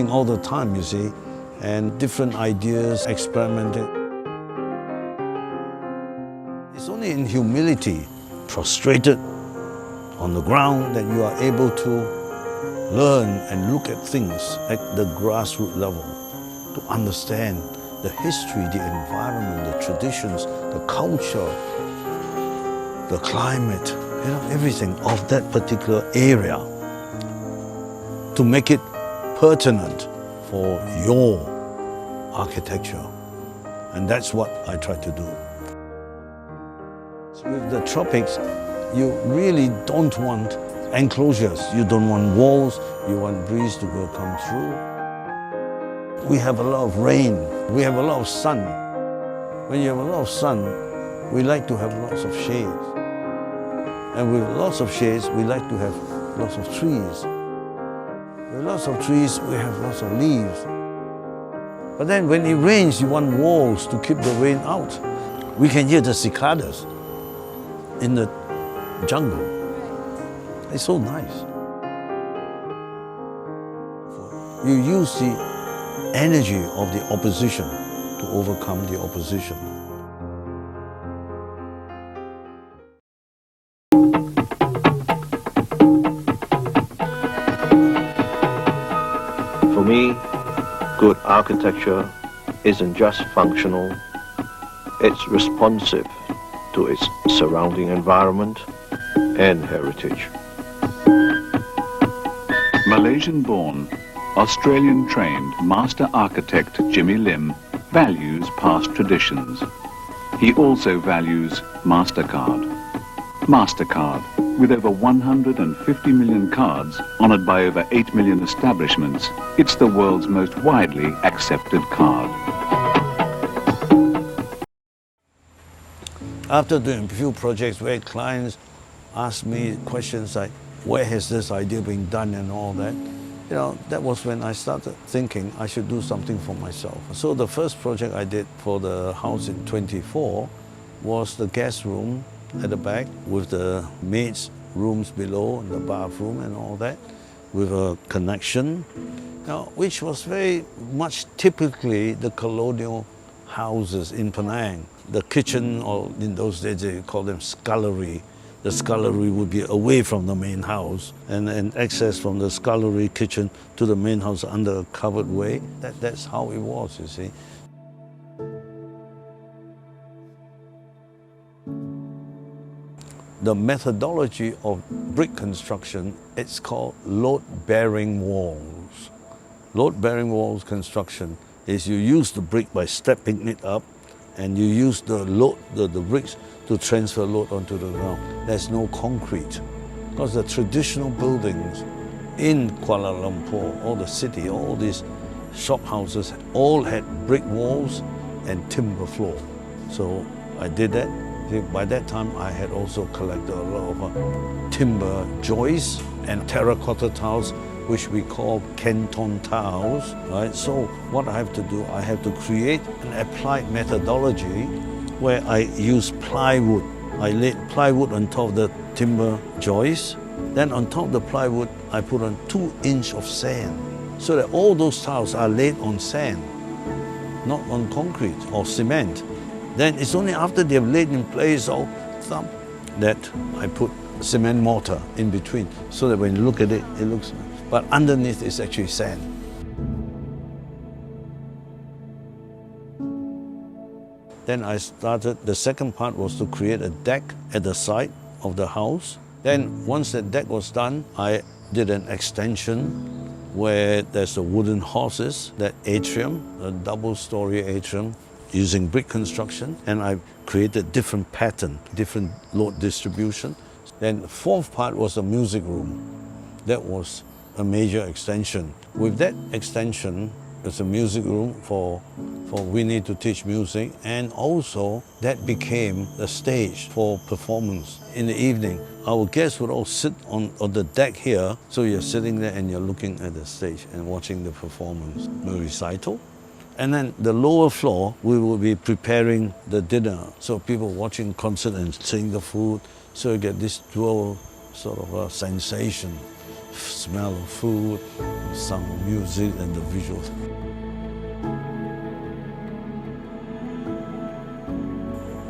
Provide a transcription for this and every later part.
thinking all the time, you see, and different ideas, experimenting. It's only in humility, prostrated on the ground, that you are able to learn and look at things at the grassroots level, to understand the history, the environment, the traditions, the culture, the climate, everything of that particular area, to make it pertinent for your architecture. And that's what I try to do. With the tropics, you really don't want enclosures. You don't want walls. You want breeze to come through. We have a lot of rain. We have a lot of sun. When you have a lot of sun, we like to have lots of shades. And with lots of shades, we like to have lots of trees. With lots of trees, we have lots of leaves. But then when it rains, you want walls to keep the rain out. We can hear the cicadas in the jungle. It's so nice. You use the energy of the opposition to overcome the opposition. For me, good architecture isn't just functional, it's responsive to its surrounding environment and heritage. Malaysian-born, Australian-trained master architect Jimmy Lim values past traditions. He also values MasterCard. MasterCard, with over 150 million cards honoured by over 8 million establishments, it's the world's most widely accepted card. After doing a few projects where clients ask me questions like, where has this idea been done and all that, that was when I started thinking I should do something for myself. So the first project I did for the house in 24 was the guest room at the back with the maids' rooms below and the bathroom and all that, with a connection, which was very much typically the colonial houses in Penang. The kitchen, or in those days they called them scullery. The scullery would be away from the main house, and access from the scullery kitchen to the main house under a covered way. That's how it was, you see. The methodology of brick construction, it's called load-bearing walls. Load-bearing walls construction is you use the brick by stepping it up, and you use the load, the bricks, to transfer load onto the ground. There's no concrete. Because the traditional buildings in Kuala Lumpur, all the city, all these shop houses, all had brick walls and timber floor. So I did that. By that time, I had also collected a lot of timber joists and terracotta tiles, which we call Canton tiles, right? So what I have to do, I have to create an applied methodology where I use plywood. I laid plywood on top of the timber joist. Then on top of the plywood, I put on 2 inches of sand, so that all those tiles are laid on sand, not on concrete or cement. Then it's only after they've laid in place all that I put cement mortar in between, so that when you look at it, it looks, but underneath is actually sand. Then I started, the second part was to create a deck at the side of the house. Then once that deck was done, I did an extension where there's the wooden horses, that atrium, a double-story atrium, using brick construction, and I created different pattern, different load distribution. Then the fourth part was a music room. That was a major extension. With that extension, it's a music room for we need to teach music, and also that became the stage for performance. In the evening, our guests would all sit on the deck here, so you're sitting there and you're looking at the stage and watching the performance, the recital. And then the lower floor, we will be preparing the dinner. So people watching concert and seeing the food, so you get this dual sort of a sensation. smell of food, sound of music, and the visuals.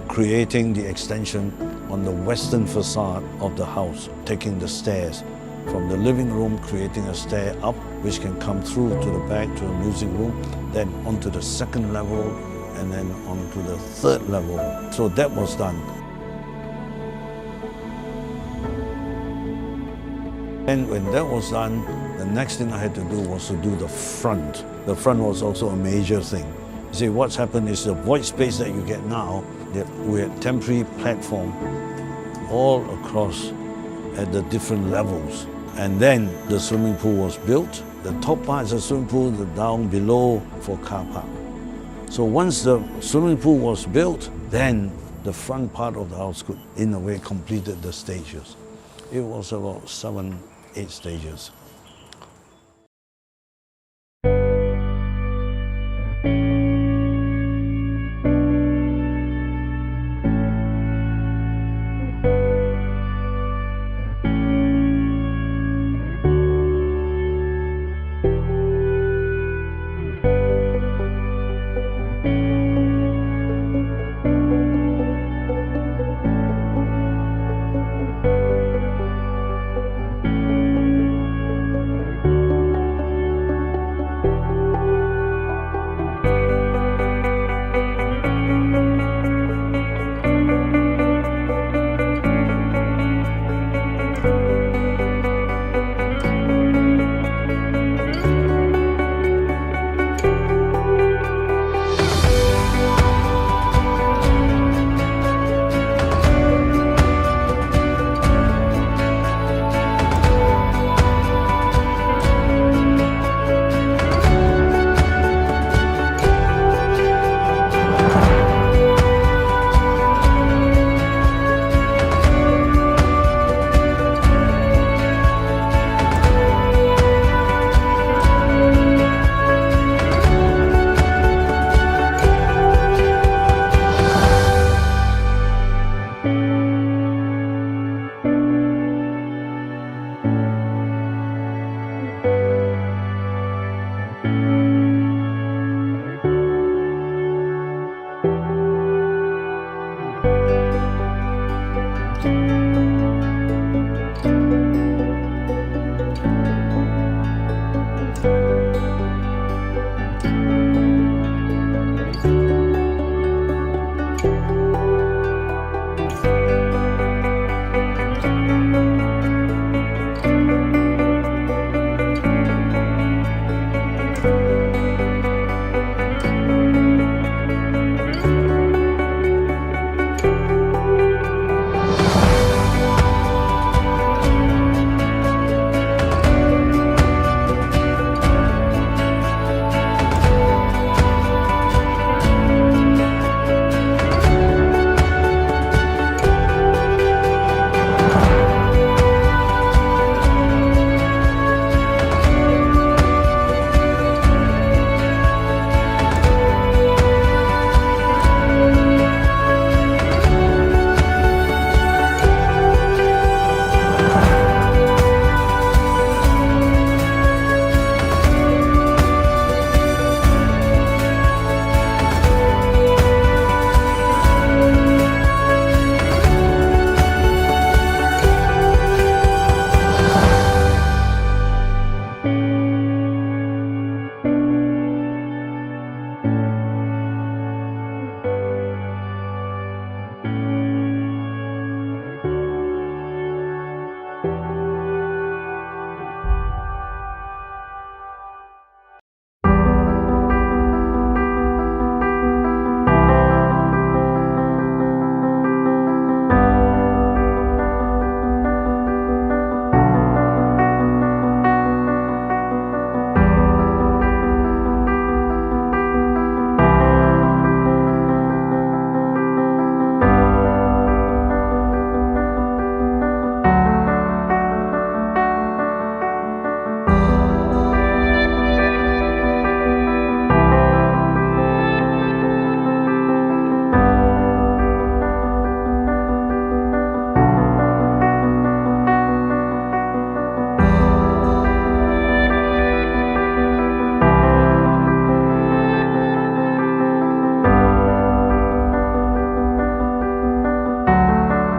Creating the extension on the western facade of the house, taking the stairs from the living room, creating a stair up which can come through to the back to the music room, then onto the second level, and then onto the third level. So that was done. And when that was done, the next thing I had to do was to do the front. The front was also a major thing. You see, what's happened is the void space that you get now, we had temporary platform all across at the different levels. And then the swimming pool was built. The top part is a swimming pool, the down below for car park. So once the swimming pool was built, then the front part of the house could, in a way, completed the stages. It was about 7, 8 stages.